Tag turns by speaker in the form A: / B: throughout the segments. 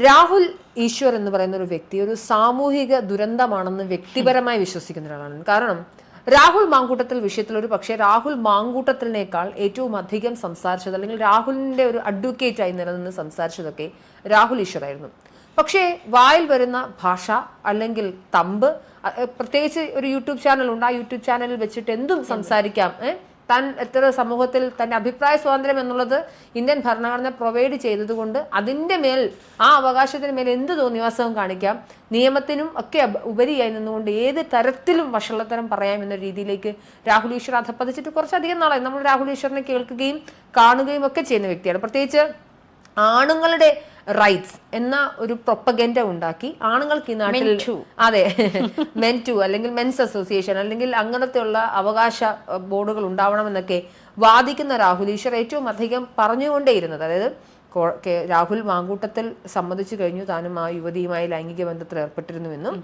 A: രാഹുൽ ഈശ്വർ എന്ന് പറയുന്ന ഒരു വ്യക്തി ഒരു സാമൂഹിക ദുരന്തമാണെന്ന് വ്യക്തിപരമായി വിശ്വസിക്കുന്ന ഒരാളാണ്. കാരണം രാഹുൽ മാങ്കൂട്ടത്തിൽ വിഷയത്തിൽ ഒരു പക്ഷേ രാഹുൽ മാങ്കൂട്ടത്തിനേക്കാൾ ഏറ്റവും അധികം സംസാരിച്ചത്, അല്ലെങ്കിൽ രാഹുലിന്റെ ഒരു അഡ്വക്കേറ്റ് ആയി നിലനിന്ന് സംസാരിച്ചതൊക്കെ രാഹുൽ ഈശ്വർ ആയിരുന്നു. പക്ഷേ വായിൽ വരുന്ന ഭാഷ അല്ലെങ്കിൽ തമ്പ്, പ്രത്യേകിച്ച് ഒരു യൂട്യൂബ് ചാനലുണ്ട്, ആ യൂട്യൂബ് ചാനലിൽ വെച്ചിട്ട് എന്തും സംസാരിക്കാം. താൻ എത്ര സമൂഹത്തിൽ തന്റെ അഭിപ്രായ സ്വാതന്ത്ര്യം എന്നുള്ളത് ഇന്ത്യൻ ഭരണഘടന പ്രൊവൈഡ് ചെയ്തതുകൊണ്ട് അതിന്റെ മേൽ, ആ അവകാശത്തിന് മേൽ എന്ത് തോന്നിവാസവും കാണിക്കാം, നിയമത്തിനും ഒക്കെ ഉപരിയായി നിന്നുകൊണ്ട് ഏത് തരത്തിലും വഷളത്തരം പറയാം എന്ന രീതിയിലേക്ക് രാഹുൽ ഈശ്വർ അധപ്പതിച്ചിട്ട് കുറച്ചധികം നാളായി. നമ്മൾ രാഹുൽ ഈശ്വറിനെ കേൾക്കുകയും കാണുകയും ഒക്കെ ചെയ്യുന്ന വ്യക്തിയാണ്. പ്രത്യേകിച്ച് ആണുങ്ങളുടെ റൈറ്റ്സ് എന്ന ഒരു പ്രൊപ്പഗൻഡ ഉണ്ടാക്കി ആണുങ്ങൾക്ക് ഈ നാട്ടിൽ, അതെ, മെൻ ടു അല്ലെങ്കിൽ മെൻസ് അസോസിയേഷൻ അല്ലെങ്കിൽ അങ്ങനത്തെയുള്ള അവകാശ ബോർഡുകൾ ഉണ്ടാവണമെന്നൊക്കെ വാദിക്കുന്ന രാഹുൽ ഈശ്വർ ഏറ്റവും അധികം പറഞ്ഞുകൊണ്ടേയിരുന്നത്, അതായത് രാഹുൽ മാങ്കൂട്ടത്തിൽ സമ്മതിച്ചു കഴിഞ്ഞു താനും ആ യുവതിയുമായി ലൈംഗിക ബന്ധത്തിൽ ഏർപ്പെട്ടിരുന്നുവെന്നും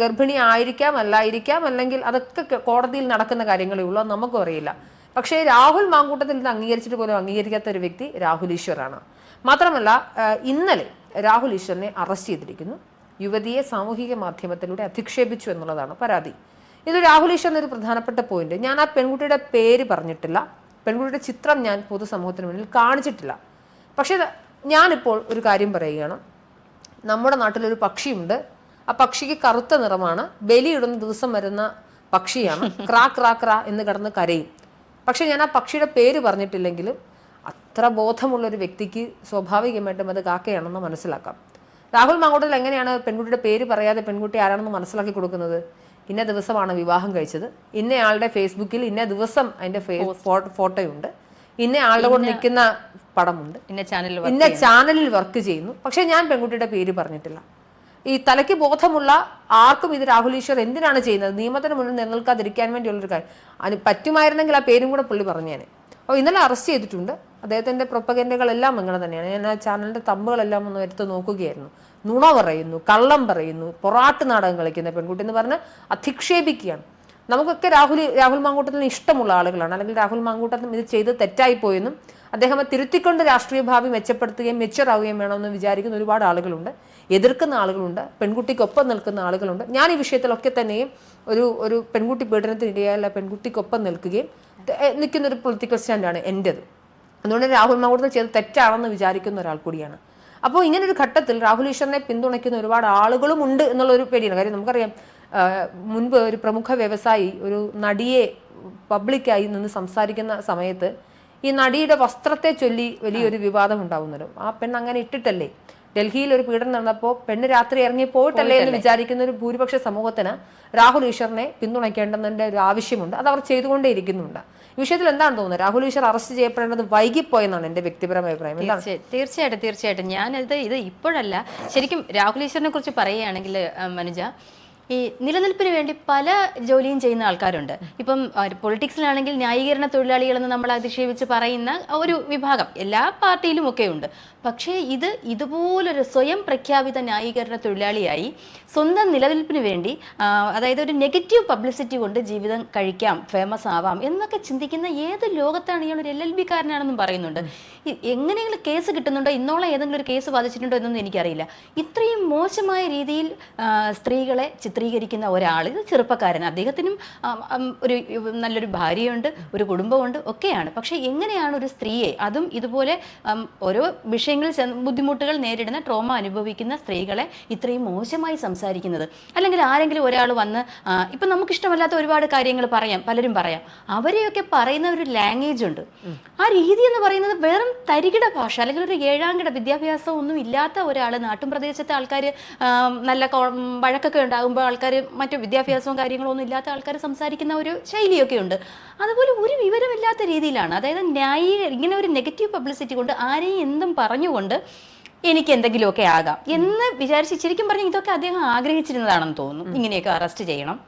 A: ഗർഭിണി ആയിരിക്കാം, അല്ലായിരിക്കാം, അല്ലെങ്കിൽ അതൊക്കെ കോടതിയിൽ നടക്കുന്ന കാര്യങ്ങളേ ഉള്ളൂ, നമുക്കും അറിയില്ല. പക്ഷേ രാഹുൽ മാങ്കൂട്ടത്തിൽ ഇത് അംഗീകരിച്ചിട്ട് പോലും അംഗീകരിക്കാത്ത ഒരു വ്യക്തി രാഹുൽ ഈശ്വറാണ്. മാത്രമല്ല, ഇന്നലെ രാഹുൽ ഈശ്വറിനെ അറസ്റ്റ് ചെയ്തിരിക്കുന്നു. യുവതിയെ സാമൂഹിക മാധ്യമത്തിലൂടെ അധിക്ഷേപിച്ചു എന്നുള്ളതാണ് പരാതി. ഇത് രാഹുൽ ഈശ്വറിന് ഒരു പ്രധാനപ്പെട്ട പോയിന്റ്. ഞാൻ ആ പെൺകുട്ടിയുടെ പേര് പറഞ്ഞിട്ടില്ല, പെൺകുട്ടിയുടെ ചിത്രം ഞാൻ പൊതുസമൂഹത്തിന് മുന്നിൽ കാണിച്ചിട്ടില്ല. പക്ഷേ ഞാനിപ്പോൾ ഒരു കാര്യം പറയുകയാണ്. നമ്മുടെ നാട്ടിലൊരു പക്ഷിയുണ്ട്, ആ പക്ഷിക്ക് കറുത്ത നിറമാണ്, ബലിയിടുന്ന ദിവസം വരുന്ന പക്ഷിയാണ്, ക്രാ ക്രാ ക്രാ എന്ന് കിടന്ന് കരയും. പക്ഷെ ഞാൻ ആ പക്ഷിയുടെ പേര് പറഞ്ഞിട്ടില്ലെങ്കിലും അത്ര ബോധമുള്ള ഒരു വ്യക്തിക്ക് സ്വാഭാവികമായിട്ടും അത് കാക്കയാണെന്ന് മനസ്സിലാക്കാം. രാഹുൽ മാങ്കൂട്ടത്തിൽ എങ്ങനെയാണ് പെൺകുട്ടിയുടെ പേര് പറയാതെ പെൺകുട്ടി ആരാണെന്ന് മനസ്സിലാക്കി കൊടുക്കുന്നത്? ഇന്ന ദിവസമാണ് വിവാഹം കഴിച്ചത്, ഇന്നയാളുടെ ഫേസ്ബുക്കിൽ ഇന്ന ദിവസം അതിന്റെ ഫോട്ടോയുണ്ട്, ഇന്നയാളുടെ കൂടെ നിൽക്കുന്ന പടമുണ്ട്, ഇന്ന ചാനലിൽ വർക്ക് ചെയ്യുന്നു. പക്ഷെ ഞാൻ പെൺകുട്ടിയുടെ പേര് പറഞ്ഞിട്ടില്ല. ഈ തലയ്ക്ക് ബോധമുള്ള ആർക്കും ഇത് രാഹുൽ ഈശ്വർ എന്തിനാണ് ചെയ്യുന്നത്? നിയമത്തിന് മുന്നിൽ നിലനിൽക്കാതിരിക്കാൻ വേണ്ടിയുള്ളൊരു കാര്യം. അതിന് പറ്റുമായിരുന്നെങ്കിൽ ആ പേരും കൂടെ പുള്ളി പറഞ്ഞേനെ. അപ്പോൾ ഇന്നലെ അറസ്റ്റ് ചെയ്തിട്ടുണ്ട്. അദ്ദേഹത്തിന്റെ പ്രൊപ്പഗൻഡകളെല്ലാം അങ്ങനെ തന്നെയാണ്. ഞാൻ ആ ചാനലിന്റെ തമ്പുകളെല്ലാം ഒന്ന് എടുത്ത് നോക്കുകയായിരുന്നു. നുണ പറയുന്നു, കള്ളം പറയുന്നു, പൊറാട്ട് നാടകം കളിക്കുന്ന പെൺകുട്ടി എന്ന് പറഞ്ഞ് അധിക്ഷേപിക്കുകയാണ്. നമുക്കൊക്കെ രാഹുൽ മാങ്കൂട്ടത്തിന് ഇഷ്ടമുള്ള ആളുകളാണ്, അല്ലെങ്കിൽ രാഹുൽ മാങ്കൂട്ടത്തിന് ഇത് ചെയ്ത് തെറ്റായിപ്പോയെന്നും അദ്ദേഹം തിരുത്തിക്കൊണ്ട് രാഷ്ട്രീയ ഭാവി മെച്ചപ്പെടുത്തുകയും മെച്ചറാവുകയും വേണമെന്ന് വിചാരിക്കുന്ന ഒരുപാട് ആളുകളുണ്ട്, എതിർക്കുന്ന ആളുകളുണ്ട്, പെൺകുട്ടിക്കൊപ്പം നിൽക്കുന്ന ആളുകളുണ്ട്. ഞാൻ ഈ വിഷയത്തിലൊക്കെ തന്നെയും ഒരു പെൺകുട്ടി പീഡനത്തിനിടയായ പെൺകുട്ടിക്കൊപ്പം നിൽക്കുന്ന ഒരു പൊളിറ്റിക്കൽ സ്റ്റാൻഡാണ് എൻ്റെത്. അതുകൊണ്ട് രാഹുൽ മാങ്കൂട്ടത്തിൽ ചെയ്ത് തെറ്റാണെന്ന് വിചാരിക്കുന്ന ഒരാൾ കൂടിയാണ്. അപ്പോൾ ഇങ്ങനൊരു ഘട്ടത്തിൽ രാഹുൽ ഈശ്വറിനെ പിന്തുണയ്ക്കുന്ന ഒരുപാട് ആളുകളും ഉണ്ട് എന്നുള്ളൊരു പേടിയാണ്. കാര്യം നമുക്കറിയാം, മുൻപ് ഒരു പ്രമുഖ വ്യവസായി ഒരു നടിയെ പബ്ലിക്കായി നിന്ന് സംസാരിക്കുന്ന സമയത്ത് ഈ നടിയുടെ വസ്ത്രത്തെ ചൊല്ലി വലിയൊരു വിവാദം ഉണ്ടാവുന്നല്ലോ. ആ പെണ്ണ് അങ്ങനെ ഇട്ടിട്ടല്ലേ, ഡൽഹിയിൽ ഒരു പീഡനം നടന്നപ്പോൾ പെണ്ണ് രാത്രി ഇറങ്ങി പോയിട്ടല്ലേ എന്ന് വിചാരിക്കുന്ന ഒരു ഭൂരിപക്ഷ സമൂഹത്തിന് രാഹുൽ ഈശ്വറിനെ പിന്തുണയ്ക്കേണ്ടതിന്റെ ഒരു ആവശ്യമുണ്ട്. അത് അവർ ചെയ്തുകൊണ്ടേ ഇരിക്കുന്നുണ്ട്. ഈ വിഷയത്തിൽ എന്താണ് തോന്നുന്നത്? രാഹുൽ ഈശ്വർ അറസ്റ്റ് ചെയ്യപ്പെടേണ്ടത് വൈകിപ്പോയെന്നാണ് എന്റെ വ്യക്തിപരമായ അഭിപ്രായം.
B: തീർച്ചയായിട്ടും ഇത് ഇപ്പോഴല്ല. ശരിക്കും രാഹുൽ ഈശ്വറിനെ കുറിച്ച് പറയുകയാണെങ്കിൽ മനുജ, ഈ നിലനിൽപ്പിന് വേണ്ടി പല ജോലിയും ചെയ്യുന്ന ആൾക്കാരുണ്ട്. ഇപ്പം പൊളിറ്റിക്സിലാണെങ്കിൽ ന്യായീകരണ തൊഴിലാളികളെന്ന് നമ്മൾ അധിക്ഷേപിച്ച് പറയുന്ന ഒരു വിഭാഗം എല്ലാ പാർട്ടിയിലും ഒക്കെ ഉണ്ട്. പക്ഷേ ഇതുപോലൊരു സ്വയം പ്രഖ്യാപിത ന്യായീകരണ തൊഴിലാളിയായി സ്വന്തം നിലനിൽപ്പിന് വേണ്ടി, അതായത് ഒരു നെഗറ്റീവ് പബ്ലിസിറ്റി കൊണ്ട് ജീവിതം കഴിക്കാം, ഫേമസ് ആവാം എന്നൊക്കെ ചിന്തിക്കുന്ന ഏത് ലോകത്താണ് ഇയാൾ ഒരു LLB കാരനാണെന്നും പറയുന്നുണ്ട്. എങ്ങനെയെങ്കിലും കേസ് കിട്ടുന്നുണ്ടോ, ഇന്നോളം ഏതെങ്കിലും ഒരു കേസ് ബാധിച്ചിട്ടുണ്ടോ എന്നൊന്നും എനിക്കറിയില്ല. ഇത്രയും മോശമായ രീതിയിൽ സ്ത്രീകളെ ചിത്രീകരിക്കുന്ന ഒരാൾ, ഇത് ചെറുപ്പക്കാരൻ, അദ്ദേഹത്തിനും ഒരു നല്ലൊരു ഭാര്യയുണ്ട്, ഒരു കുടുംബമുണ്ട്, ഒക്കെയാണ്. പക്ഷെ എങ്ങനെയാണ് ഒരു സ്ത്രീയെ, അതും ഇതുപോലെ ഓരോ വിഷയങ്ങളിൽ ബുദ്ധിമുട്ടുകൾ നേരിടുന്ന, ട്രോമ അനുഭവിക്കുന്ന സ്ത്രീകളെ ഇത്രയും മോശമായി സംസാരിക്കുന്നത്? അല്ലെങ്കിൽ ആരെങ്കിലും ഒരാൾ വന്ന് ഇപ്പം നമുക്കിഷ്ടമല്ലാത്ത ഒരുപാട് കാര്യങ്ങൾ പലരും പറയാം, അവരെയൊക്കെ പറയുന്ന ഒരു ലാംഗ്വേജ് ഉണ്ട്. ആ രീതി എന്ന് പറയുന്നത് വെറും തരികിട ഭാഷ, അല്ലെങ്കിൽ ഒരു ഏഴാംകിട വിദ്യാഭ്യാസം ഒന്നും ഇല്ലാത്ത ഒരാൾ, നാട്ടും പ്രദേശത്തെ ആൾക്കാർ നല്ല വഴക്കൊക്കെ ഉണ്ടാകുമ്പോൾ ആൾക്കാർ മറ്റു വിദ്യാഭ്യാസവും കാര്യങ്ങളോ ഒന്നും ഇല്ലാത്ത ആൾക്കാർ സംസാരിക്കുന്ന ഒരു ശൈലിയൊക്കെ ഉണ്ട്. അതുപോലെ ഒരു വിവരമില്ലാത്ത രീതിയിലാണ്, അതായത് ഇങ്ങനെ ഒരു നെഗറ്റീവ് പബ്ലിസിറ്റി കൊണ്ട് ആരെയും എന്തും പറഞ്ഞുകൊണ്ട് എനിക്ക് എന്തെങ്കിലുമൊക്കെ ആകാം എന്ന് വിചാരിച്ച്, ശരിക്കും പറഞ്ഞാൽ ഇതൊക്കെ അദ്ദേഹം ആഗ്രഹിച്ചിരുന്നതാണെന്ന് തോന്നുന്നു. ഇങ്ങനെയൊക്കെ അറസ്റ്റ് ചെയ്യണം,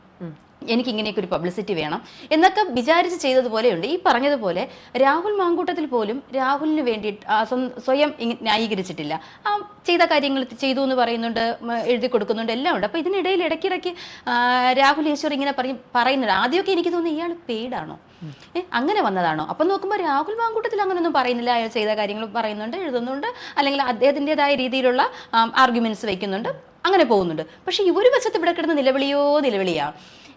B: എനിക്ക് ഇങ്ങനെയൊക്കെ ഒരു പബ്ലിസിറ്റി വേണം എന്നൊക്കെ വിചാരിച്ച് ചെയ്തതുപോലെയുണ്ട്. ഈ പറഞ്ഞതുപോലെ രാഹുൽ മാങ്കൂട്ടത്തിൽ പോലും രാഹുലിന് വേണ്ടി സ്വയം ന്യായീകരിച്ചിട്ടില്ല. ആ ചെയ്ത കാര്യങ്ങൾ ചെയ്തു എന്ന് പറയുന്നുണ്ട്, എഴുതി കൊടുക്കുന്നുണ്ട്, എല്ലാം ഉണ്ട്. അപ്പോൾ ഇതിനിടയിൽ ഇടയ്ക്കിടയ്ക്ക് രാഹുൽ ഈശ്വർ ഇങ്ങനെ പറയുന്നുണ്ട്. ആദ്യമൊക്കെ എനിക്ക് തോന്നുന്നു ഇയാൾ പെയ്ഡാണോ, അങ്ങനെ വന്നതാണോ? അപ്പം നോക്കുമ്പോൾ രാഹുൽ മാങ്കൂട്ടത്തിൽ അങ്ങനെയൊന്നും പറയുന്നില്ല. അയാൾ ചെയ്ത കാര്യങ്ങൾ പറയുന്നുണ്ട്, എഴുതുന്നുണ്ട്, അല്ലെങ്കിൽ അദ്ദേഹത്തിൻ്റെതായ രീതിയിലുള്ള ആർഗ്യുമെന്റ്സ് വയ്ക്കുന്നുണ്ട്, അങ്ങനെ പോകുന്നുണ്ട്. പക്ഷെ ഈ ഒരു വശത്ത് ഇവിടെ കിടന്ന് നിലവിളിയാ.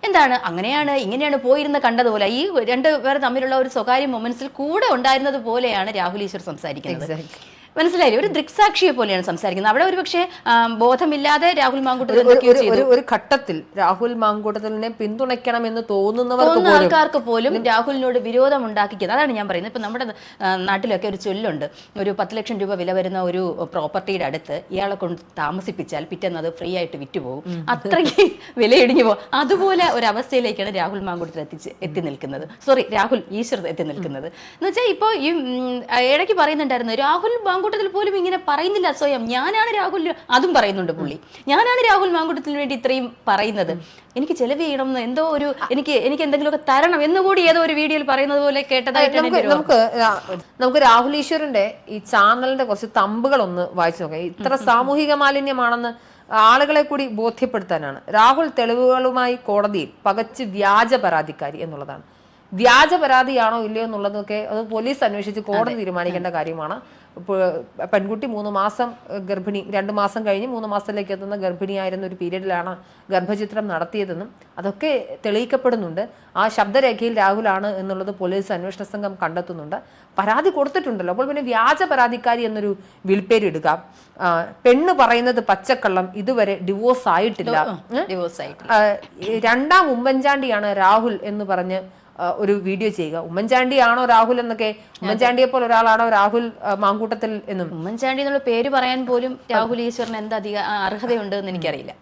B: എന്താണ് അങ്ങനെയാണ് ഇങ്ങനെയാണ് പോയിരുന്ന് കണ്ടതുപോലെ ഈ രണ്ടുപേർ തമ്മിലുള്ള ഒരു സ്വകാര്യ മൊമെന്റ്സിൽ കൂടെ ഉണ്ടായിരുന്നത് പോലെയാണ് രാഹുൽ ഈശ്വർ സംസാരിക്കുന്നത്. മനസ്സിലായില്ലേ? ഒരു ദൃക്സാക്ഷിയെ പോലെയാണ് സംസാരിക്കുന്നത്. അവിടെ ഒരു പക്ഷേ ബോധമില്ലാതെ രാഹുൽ മാങ്കൂട്ടത്തിൽ
A: ഒരു ഘട്ടത്തിൽ രാഹുൽ മാങ്കൂട്ടത്തിനെ പിന്തുണയ്ക്കണമെന്ന് തോന്നുന്ന
B: ആൾക്കാർക്ക് പോലും രാഹുലിനോട് വിരോധം ഉണ്ടാക്കിക്കുന്നത്. അതാണ് ഞാൻ പറയുന്നത്. ഇപ്പൊ നമ്മുടെ നാട്ടിലൊക്കെ ഒരു ചൊല്ലുണ്ട്, ഒരു 10 ലക്ഷം രൂപ വില വരുന്ന ഒരു പ്രോപ്പർട്ടിയുടെ അടുത്ത് ഇയാളെ കൊണ്ട് താമസിപ്പിച്ചാൽ പിറ്റേന്ന് അത് ഫ്രീ ആയിട്ട് വിറ്റുപോകും, അത്രയ്ക്ക് വിലയിടിഞ്ഞു പോകും. അതുപോലെ ഒരു അവസ്ഥയിലേക്കാണ് രാഹുൽ മാങ്കൂട്ടത്തിൽ എത്തി നിൽക്കുന്നത്. രാഹുൽ ഈശ്വർ എത്തി നിൽക്കുന്നത്. എന്ന് വെച്ചാൽ ഇപ്പോൾ ഈ ഇടയ്ക്ക് പറയുന്നുണ്ടായിരുന്നു, രാഹുൽ മാങ്കൂട്ടത്തിൽ പോലും ഇങ്ങനെ പറയുന്നില്ല സ്വയം. ഞാനാണ് രാഹുൽ, അതും പറയുന്നുണ്ട് പുള്ളി, ഞാനാണ് രാഹുൽ മാങ്കൂട്ടത്തിന് വേണ്ടി ഇത്രയും പറയുന്നത്, എനിക്ക് ചെലവ് ചെയ്യണം എന്ന്, എന്തോ ഒരു എനിക്ക് എന്തെങ്കിലുമൊക്കെ തരണം എന്നുകൂടി ഏതോ ഒരു വീഡിയോയിൽ പറയുന്നത് പോലെ കേട്ടതായിട്ട്
A: നമുക്ക് രാഹുൽ ഈശ്വറിന്റെ ഈ ചാനലിന്റെ കുറച്ച് തമ്പുകളൊന്ന് വായിച്ചു നോക്കാം. ഇത്ര സാമൂഹിക മാലിന്യമാണെന്ന് ആളുകളെ കൂടി ബോധ്യപ്പെടുത്താനാണ്. രാഹുൽ തെളിവുകളുമായി കോടതിയിൽ പകച്ച് വ്യാജ പരാതിക്കാരി എന്നുള്ളതാണ്. വ്യാജ പരാതിയാണോ ഇല്ലയോ എന്നുള്ളതൊക്കെ അത് പോലീസ് അന്വേഷിച്ച് കോടതി തീരുമാനിക്കേണ്ട കാര്യമാണ്. പെൺകുട്ടി 3 മാസം ഗർഭിണി, 2 മാസം കഴിഞ്ഞ് 3 മാസത്തിലേക്ക് എത്തുന്ന ഗർഭിണിയായിരുന്ന ഒരു പീരീഡിലാണ് ഗർഭചിത്രം നടത്തിയതെന്നും അതൊക്കെ തെളിയിക്കപ്പെടുന്നുണ്ട്. ആ ശബ്ദരേഖയിൽ രാഹുലാണ് എന്നുള്ളത് പോലീസ് അന്വേഷണ സംഘം കണ്ടെത്തുന്നുണ്ട്. പരാതി കൊടുത്തിട്ടുണ്ടല്ലോ, അപ്പോൾ പിന്നെ വ്യാജ പരാതിക്കാരി എന്നൊരു വിൽപ്പേരിടുക. പെണ്ണ് പറയുന്നത് പച്ചക്കള്ളം, ഇതുവരെ ഡിവോഴ്സ് ആയിട്ടില്ല. 2ാം ഉമ്മൻചാണ്ടിയാണ് രാഹുൽ എന്ന് പറഞ്ഞ് ഒരു വീഡിയോ ചെയ്യുക. ഉമ്മൻചാണ്ടിയാണോ രാഹുൽ എന്നൊക്കെ, ഉമ്മൻചാണ്ടിയെ പോലെ ഒരാളാണോ രാഹുൽ മാങ്കൂട്ടത്തിൽ എന്നും.
B: ഉമ്മൻചാണ്ടി എന്നുള്ള പേര് പറയാൻ പോലും രാഹുൽ ഈശ്വറിന് എന്താ അർഹതയുണ്ട് എന്ന് എനിക്കറിയില്ല.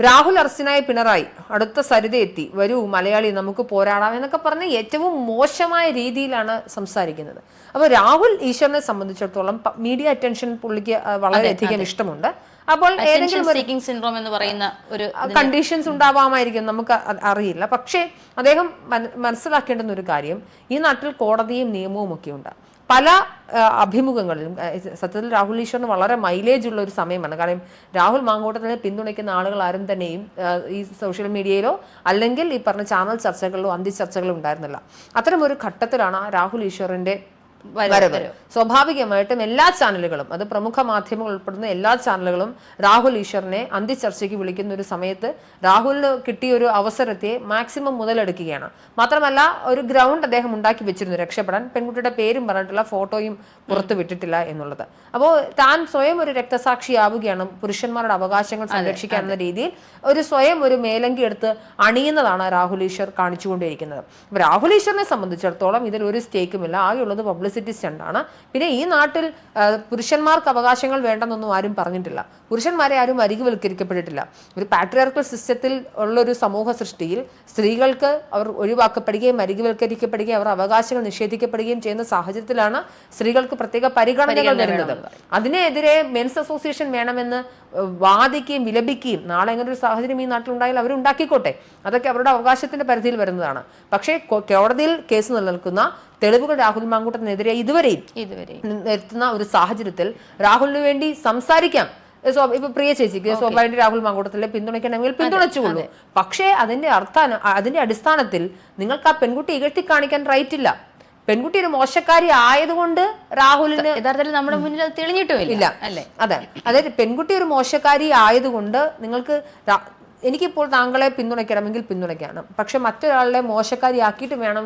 A: രാഹുൽ അറസ്റ്റിനായി പിണറായി, അടുത്ത സരിത എത്തി, വരൂ മലയാളി നമുക്ക് പോരാടാം എന്നൊക്കെ പറഞ്ഞ് ഏറ്റവും മോശമായ രീതിയിലാണ് സംസാരിക്കുന്നത്. അപ്പോൾ രാഹുൽ ഈശ്വറിനെ സംബന്ധിച്ചിടത്തോളം മീഡിയ അറ്റൻഷൻ പുള്ളിക്ക് വളരെയധികം ഇഷ്ടമുണ്ട്. അപ്പോൾ ഏതെങ്കിലും
B: സിൻഡ്രോം എന്ന് പറയുന്ന ഒരു
A: കണ്ടീഷൻസ് ഉണ്ടാവാമായിരിക്കും, നമുക്ക് അറിയില്ല. പക്ഷേ അദ്ദേഹം മനസ്സിലാക്കേണ്ടുന്ന ഒരു കാര്യം, ഈ നാട്ടിൽ കോടതിയും നിയമവും ഒക്കെ ഉണ്ട്. പല അഭിമുഖങ്ങളിലും സത്യത്തിൽ രാഹുൽ ഈശ്വറിന് വളരെ മൈലേജ് ഉള്ള ഒരു സമയമാണ്. കാരണം രാഹുൽ മാങ്കൂട്ടത്തിനെ പിന്തുണയ്ക്കുന്ന ആളുകൾ ആരും തന്നെയും ഈ സോഷ്യൽ മീഡിയയിലോ അല്ലെങ്കിൽ ഈ പറഞ്ഞ ചാനൽ ചർച്ചകളിലോ അന്തിച്ചർച്ചകളോ ഉണ്ടായിരുന്നില്ല. അത്തരം ഒരു ഘട്ടത്തിലാണ് രാഹുൽ ഈശ്വറിന്റെ വരവ്. സ്വാഭാവികമായിട്ടും എല്ലാ ചാനലുകളും, അത് പ്രമുഖ മാധ്യമങ്ങൾ ഉൾപ്പെടുന്ന എല്ലാ ചാനലുകളും രാഹുൽ ഈശ്വറിനെ അന്തിച്ചർച്ചയ്ക്ക് വിളിക്കുന്ന ഒരു സമയത്ത് രാഹുലിന് കിട്ടിയ ഒരു അവസരത്തെ മാക്സിമം മുതലെടുക്കുകയാണ്. മാത്രമല്ല ഒരു ഗ്രൗണ്ട് അദ്ദേഹം ഉണ്ടാക്കി വെച്ചിരുന്നു രക്ഷപ്പെടാൻ. പെൺകുട്ടിയുടെ പേരും പറഞ്ഞിട്ടില്ല, ഫോട്ടോയും പുറത്തു വിട്ടിട്ടില്ല എന്നുള്ളത്. അപ്പോൾ താൻ സ്വയം ഒരു രക്തസാക്ഷിയാവുകയാണ്, പുരുഷന്മാരുടെ അവകാശങ്ങൾ സംരക്ഷിക്കാൻ എന്ന രീതിയിൽ സ്വയം ഒരു മേലങ്കി എടുത്ത് അണിയുന്നതാണ് രാഹുൽ ഈശ്വർ കാണിച്ചുകൊണ്ടിരിക്കുന്നത്. അപ്പൊ രാഹുൽ ഈശ്വറിനെ സംബന്ധിച്ചിടത്തോളം ഇതിൽ ഒരു സ്റ്റേക്കുമില്ല, ആകെയുള്ളത് പബ്ലിസിറ്റി സ്റ്റണ്ടാണ്. പിന്നെ ഈ നാട്ടിൽ പുരുഷന്മാർക്ക് അവകാശങ്ങൾ വേണ്ടെന്നൊന്നും ആരും പറഞ്ഞിട്ടില്ല, പുരുഷന്മാരെ ആരും അരികുവൽക്കരിക്കപ്പെട്ടിട്ടില്ല. ഒരു പാട്രിയാർക്കൽ സിസ്റ്റത്തിൽ ഉള്ളൊരു സമൂഹ സൃഷ്ടിയിൽ സ്ത്രീകൾക്ക് അവർ ഒഴിവാക്കപ്പെടുകയും അരികുവൽക്കരിക്കപ്പെടുകയും അവർ അവകാശങ്ങൾ നിഷേധിക്കപ്പെടുകയും ചെയ്യുന്ന സാഹചര്യത്തിലാണ് സ്ത്രീകൾക്ക് പ്രത്യേക പരിഗണനകൾ വരുന്നത്. അതിനെതിരെ മെൻസ് അസോസിയേഷൻ വേണമെന്ന് വാദിക്കുകയും വിലപിക്കുകയും നാളെ അങ്ങനെ ഒരു സാഹചര്യം ഈ നാട്ടിലുണ്ടായാൽ അവരുണ്ടാക്കിക്കോട്ടെ, അതൊക്കെ അവരുടെ അവകാശത്തിന്റെ പരിധിയിൽ വരുന്നതാണ്. പക്ഷേ കോടതിയിൽ കേസ് നിലനിൽക്കുന്ന തെളിവുകൾ രാഹുൽ മാങ്കൂട്ടത്തിനെതിരെ ഇതുവരെയും എത്തുന്ന ഒരു സാഹചര്യത്തിൽ രാഹുലിന് വേണ്ടി സംസാരിക്കാം. ഇപ്പൊ പ്രിയ ചേച്ചിക്ക് സ്വാഭാവിക രാഹുൽ മാങ്കൂട്ടത്തിലെ പിന്തുണയ്ക്കണമെങ്കിൽ പിന്തുണച്ചുകൊള്ളൂ. പക്ഷേ അതിന്റെ അടിസ്ഥാനത്തിൽ നിങ്ങൾക്ക് ആ പെൺകുട്ടി ഇകഴ്ത്തി കാണിക്കാൻ റൈറ്റ് ഇല്ല. പെൺകുട്ടി ഒരു മോശക്കാരി ആയതുകൊണ്ട് രാഹുലിന്
B: യഥാർത്ഥത്തിൽ നമ്മുടെ മുന്നിൽ തെളിഞ്ഞിട്ടുമില്ല അല്ലേ?
A: അതെ, അതായത് പെൺകുട്ടി ഒരു മോശക്കാരി ആയതുകൊണ്ട് നിങ്ങൾക്ക് എനിക്കിപ്പോൾ താങ്കളെ പിന്തുണയ്ക്കണമെങ്കിൽ പിന്തുണയ്ക്കണം, പക്ഷെ മറ്റൊരാളെ മോശക്കാരി ആക്കിയിട്ട് വേണം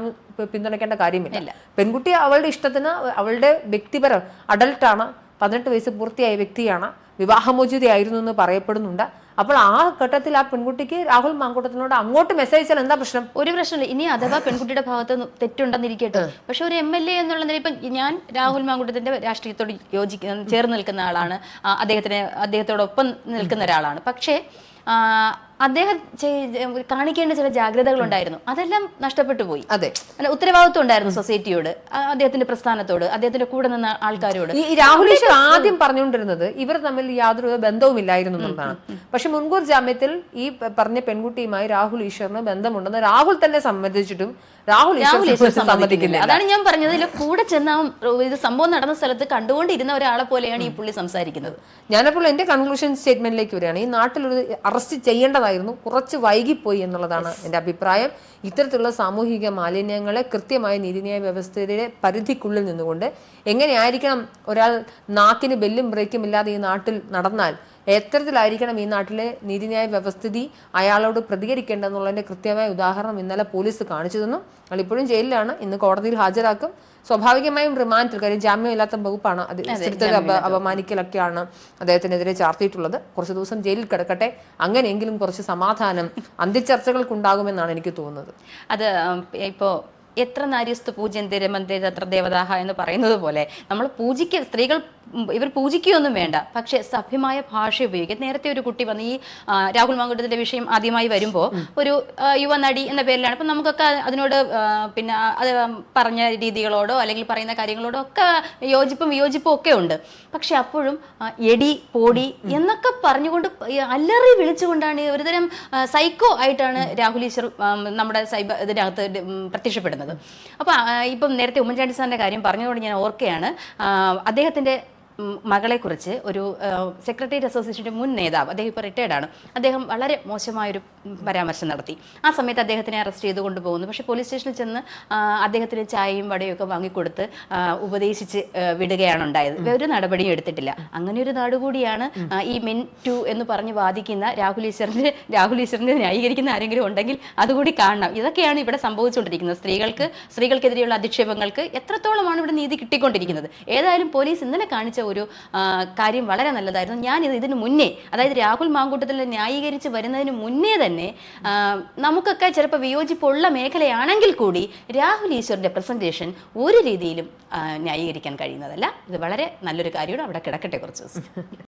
A: പിന്തുണയ്ക്കേണ്ട കാര്യമില്ല. പെൺകുട്ടി അവളുടെ ഇഷ്ടത്തിന്, അവളുടെ വ്യക്തിപരം അഡൽട്ടാണ്, 18 വയസ്സ് പൂർത്തിയായ വ്യക്തിയാണ്, വിവാഹമോചിതയായിരുന്നു എന്ന് പറയപ്പെടുന്നുണ്ട്. അപ്പോൾ ആ ഘട്ടത്തിൽ ആ പെൺകുട്ടിക്ക് രാഹുൽ മാങ്കൂട്ടത്തിനോട് അങ്ങോട്ട് മെസ്സേജ് എന്താ പ്രശ്നം? ഒരു പ്രശ്നമില്ല.
B: ഇനി അഥവാ പെൺകുട്ടിയുടെ ഭാഗത്ത് തെറ്റുണ്ടെന്നിരിക്കട്ടെ, പക്ഷെ ഒരു MLA എന്നുള്ള നിലയിൽ ഇപ്പം ഞാൻ രാഹുൽ മാങ്കൂട്ടത്തിന്റെ രാഷ്ട്രീയത്തോട് ചേർന്ന് നിൽക്കുന്ന ആളാണ്, അദ്ദേഹത്തോടൊപ്പം നിൽക്കുന്ന ഒരാളാണ്. പക്ഷേ അദ്ദേഹം കാണിക്കേണ്ട ചില ജാഗ്രതകൾ ഉണ്ടായിരുന്നു, അതെല്ലാം നഷ്ടപ്പെട്ടു പോയി.
A: അതെ,
B: അല്ല, ഉത്തരവാദിത്വം ഉണ്ടായിരുന്നു സൊസൈറ്റിയോട്, അദ്ദേഹത്തിന്റെ പ്രസ്ഥാനത്തോട്, അദ്ദേഹത്തിന്റെ കൂടെ നിന്ന ആൾക്കാരോട്.
A: ഈ രാഹുൽ ഈശ്വർ ആദ്യം പറഞ്ഞുകൊണ്ടിരുന്നത് ഇവർ തമ്മിൽ യാതൊരു ബന്ധവുമില്ലായിരുന്നു എന്നുള്ളതാണ്. പക്ഷെ മുൻകൂർ ജാമ്യത്തിൽ ഈ പറഞ്ഞ പെൺകുട്ടിയുമായി രാഹുൽ ഈശ്വറിന് ബന്ധമുണ്ടെന്ന് രാഹുൽ തന്നെ സമ്മതിച്ചിട്ടും രാഹുൽ ഈശ്വർ സമ്മതിക്കില്ല.
B: അതാണ് ഞാൻ പറഞ്ഞത്, ഇതിൽ കൂടെ ചെന്ന ഇത് സംഭവം നടന്ന സ്ഥലത്ത് കണ്ടുകൊണ്ടിരുന്ന ഒരാളെ പോലെയാണ് ഈ പുള്ളി സംസാരിക്കുന്നത്.
A: ഞാനപ്പോൾ എന്റെ കൺക്ലൂഷൻ സ്റ്റേറ്റ്മെന്റിലേക്ക് വരികയാണ്. ഈ നാട്ടിലൊരു അറസ്റ്റ് ചെയ്യേണ്ടതായിരുന്നു, കുറച്ച് വൈകിപ്പോയി എന്നുള്ളതാണ് എൻ്റെ അഭിപ്രായം. ഇത്തരത്തിലുള്ള സാമൂഹിക മാലിന്യങ്ങളെ കൃത്യമായ നീതിന്യായ വ്യവസ്ഥയുടെ പരിധിക്കുള്ളിൽ നിന്നുകൊണ്ട് എങ്ങനെയായിരിക്കണം ഒരാൾ നാക്കിന് ബെല്ലും ബ്രേക്കും ഇല്ലാതെ ഈ നാട്ടിൽ നടന്നാൽ എത്തരത്തിലായിരിക്കണം ഈ നാട്ടിലെ നീതിന്യായ വ്യവസ്ഥിതി അയാളോട് പ്രതികരിക്കേണ്ടതെന്നുള്ളതിന്റെ കൃത്യമായ ഉദാഹരണം ഇന്നലെ പോലീസ് കാണിച്ചു തന്നു. അയാൾ ഇപ്പോഴും ജയിലിലാണ്, ഇന്ന് കോടതിയിൽ ഹാജരാക്കും. സ്വാഭാവികമായും റിമാൻഡിൽ, കാര്യം ജാമ്യമില്ലാത്ത വകുപ്പാണ്, അത് സ്ത്രീത്വത്തെ അപമാനിക്കലൊക്കെയാണ് അദ്ദേഹത്തിനെതിരെ ചാർത്തിയിട്ടുള്ളത്. കുറച്ച് ദിവസം ജയിലിൽ കിടക്കട്ടെ, അങ്ങനെയെങ്കിലും കുറച്ച് സമാധാനം അന്ത്യചർച്ചകൾക്കുണ്ടാകുമെന്നാണ് എനിക്ക് തോന്നുന്നത്.
B: അത് ഇപ്പോ എത്ര നാര്യസ്തു പൂജ്യന്തി രമന്തി തത്ര ദേവതാഹ എന്ന് പറയുന്നത് പോലെ നമ്മൾ സ്ത്രീകൾ ഇവർ പൂജിക്കുകയൊന്നും വേണ്ട, പക്ഷെ സഭ്യമായ ഭാഷ ഉപയോഗിക്കുക. നേരത്തെ ഒരു കുട്ടി വന്ന് ഈ രാഹുൽ മാങ്കൂട്ടത്തിന്റെ വിഷയം ആദ്യമായി വരുമ്പോൾ ഒരു യുവ നടി എന്ന പേരിലാണ്. അപ്പം നമുക്കൊക്കെ അതിനോട് പിന്നെ അത് പറഞ്ഞ രീതികളോടോ അല്ലെങ്കിൽ പറയുന്ന കാര്യങ്ങളോടോ ഒക്കെ യോജിപ്പും വിയോജിപ്പും ഒക്കെ ഉണ്ട്. പക്ഷെ അപ്പോഴും എടി പോടി എന്നൊക്കെ പറഞ്ഞുകൊണ്ട് അല്ലറി വിളിച്ചുകൊണ്ടാണ് ഒരുതരം സൈക്കോ ആയിട്ടാണ് രാഹുൽ ഈശ്വർ നമ്മുടെ ഇതിനകത്ത് പ്രത്യക്ഷപ്പെടുന്നത്. അപ്പോൾ ഇപ്പം നേരത്തെ ഉമ്മൻചാണ്ടി സാറിന്റെ കാര്യം പറഞ്ഞതുകൊണ്ട് ഞാൻ ഓർക്കുകയാണ്, അദ്ദേഹത്തിന്റെ മകളെക്കുറിച്ച് ഒരു സെക്രട്ടേറിയറ്റ് അസോസിയേഷൻ്റെ മുൻ നേതാവ്, അദ്ദേഹം ഇപ്പോൾ റിട്ടയർഡ് ആണ്, അദ്ദേഹം വളരെ മോശമായൊരു പരാമർശം നടത്തി. ആ സമയത്ത് അദ്ദേഹത്തിനെ അറസ്റ്റ് ചെയ്ത് കൊണ്ടുപോകുന്നു. പക്ഷേ പോലീസ് സ്റ്റേഷനിൽ ചെന്ന് അദ്ദേഹത്തിന് ചായയും വടയും ഒക്കെ വാങ്ങിക്കൊടുത്ത് ഉപദേശിച്ച് വിടുകയാണ് ഉണ്ടായത്. ഒരു നടപടിയും എടുത്തിട്ടില്ല. അങ്ങനെ ഒരു നാടുകൂടിയാണ് ഈ മെൻ ടു എന്ന് പറഞ്ഞ് വാദിക്കുന്ന രാഹുൽ ഈശ്വറിനെ ന്യായീകരിക്കുന്ന ആരെങ്കിലും ഉണ്ടെങ്കിൽ അതുകൂടി കാണണം. ഇതൊക്കെയാണ് ഇവിടെ സംഭവിച്ചുകൊണ്ടിരിക്കുന്നത്. സ്ത്രീകൾക്കെതിരെയുള്ള അധിക്ഷേപങ്ങൾക്ക് എത്രത്തോളമാണ് ഇവിടെ നീതി കിട്ടിക്കൊണ്ടിരിക്കുന്നത്. ഏതായാലും പോലീസ് ഇന്നലെ കാണിച്ച ഒരു കാര്യം വളരെ നല്ലതായിരുന്നു. ഞാൻ ഇതിന് മുന്നേ, അതായത് രാഹുൽ മാങ്കൂട്ടത്തിൽ ന്യായീകരിച്ച് വരുന്നതിന് മുന്നേ തന്നെ നമുക്കൊക്കെ ചിലപ്പോൾ വിയോജിപ്പുള്ള മേഖലയാണെങ്കിൽ കൂടി രാഹുൽ ഈശ്വറിന്റെ പ്രസന്റേഷൻ ഒരു രീതിയിലും ന്യായീകരിക്കാൻ കഴിയുന്നതല്ല. ഇത് വളരെ നല്ലൊരു കാര്യമാണ്. അവിടെ കിടക്കട്ടെ കുറച്ച് ദിവസം.